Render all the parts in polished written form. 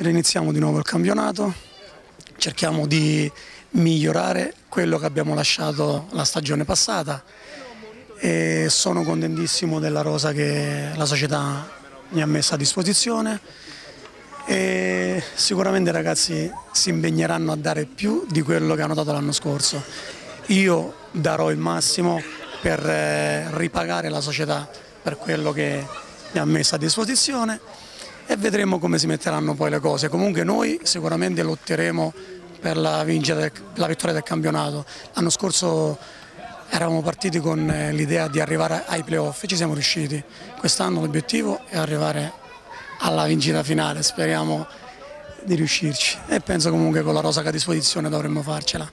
Riniziamo di nuovo il campionato, cerchiamo di migliorare quello che abbiamo lasciato la stagione passata e sono contentissimo della rosa che la società mi ha messo a disposizione e sicuramente i ragazzi si impegneranno a dare più di quello che hanno dato l'anno scorso. Io darò il massimo per ripagare la società per quello che mi ha messo a disposizione e vedremo come si metteranno poi le cose. Comunque noi sicuramente lotteremo per la vittoria del campionato. L'anno scorso eravamo partiti con l'idea di arrivare ai playoff e ci siamo riusciti. Quest'anno l'obiettivo è arrivare alla vincita finale, speriamo di riuscirci e penso comunque con la rosa che a disposizione dovremmo farcela.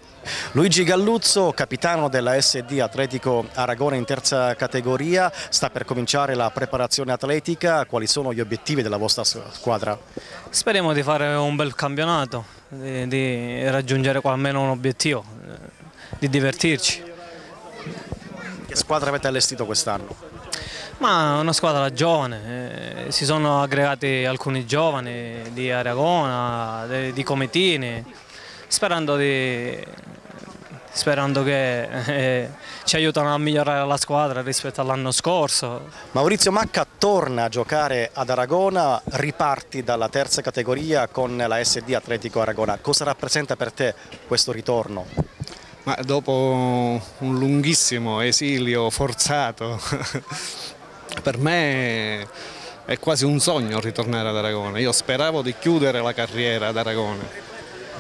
Luigi Galluzzo, capitano della SD Atletico Aragona in terza categoria, sta per cominciare la preparazione atletica, quali sono gli obiettivi della vostra squadra? Speriamo di fare un bel campionato, di raggiungere almeno un obiettivo, di divertirci. Che squadra avete allestito quest'anno? Ma una squadra giovane, si sono aggregati alcuni giovani di Aragona, di Comitini, sperando che ci aiutano a migliorare la squadra rispetto all'anno scorso. Maurizio Macca torna a giocare ad Aragona, riparti dalla terza categoria con la SD Atletico Aragona. Cosa rappresenta per te questo ritorno? Ma dopo un lunghissimo esilio forzato, per me è quasi un sogno ritornare ad Aragona. Io speravo di chiudere la carriera ad Aragona,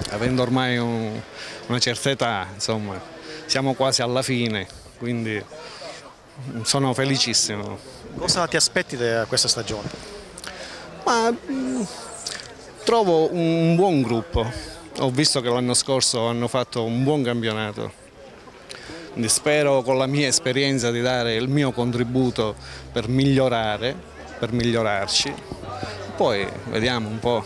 avendo ormai una certa età, insomma, siamo quasi alla fine, quindi sono felicissimo. Cosa ti aspetti da questa stagione? Ma trovo un buon gruppo. Ho visto che l'anno scorso hanno fatto un buon campionato, quindi spero con la mia esperienza di dare il mio contributo per migliorare, per migliorarci, poi vediamo un po'.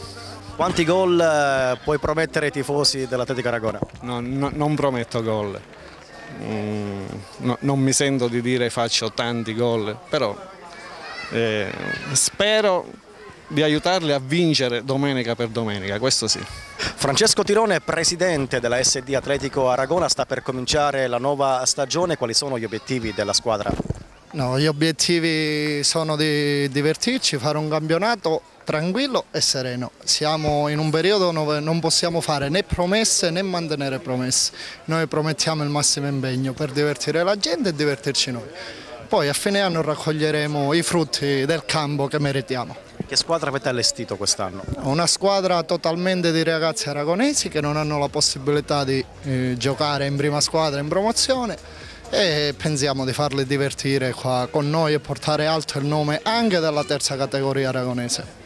Quanti gol puoi promettere ai tifosi dell'Atletico Aragona? Non prometto gol, non mi sento di dire faccio tanti gol, però spero di aiutarli a vincere domenica per domenica, questo sì. Francesco Tirone, presidente della SD Atletico Aragona, sta per cominciare la nuova stagione, quali sono gli obiettivi della squadra? No, gli obiettivi sono di divertirci, fare un campionato tranquillo e sereno. Siamo in un periodo dove non possiamo fare né promesse né mantenere promesse. Noi promettiamo il massimo impegno per divertire la gente e divertirci noi. Poi a fine anno raccoglieremo i frutti del campo che meritiamo. Che squadra avete allestito quest'anno? Una squadra totalmente di ragazzi aragonesi che non hanno la possibilità di giocare in prima squadra in promozione e pensiamo di farli divertire qua con noi e portare alto il nome anche della terza categoria aragonese.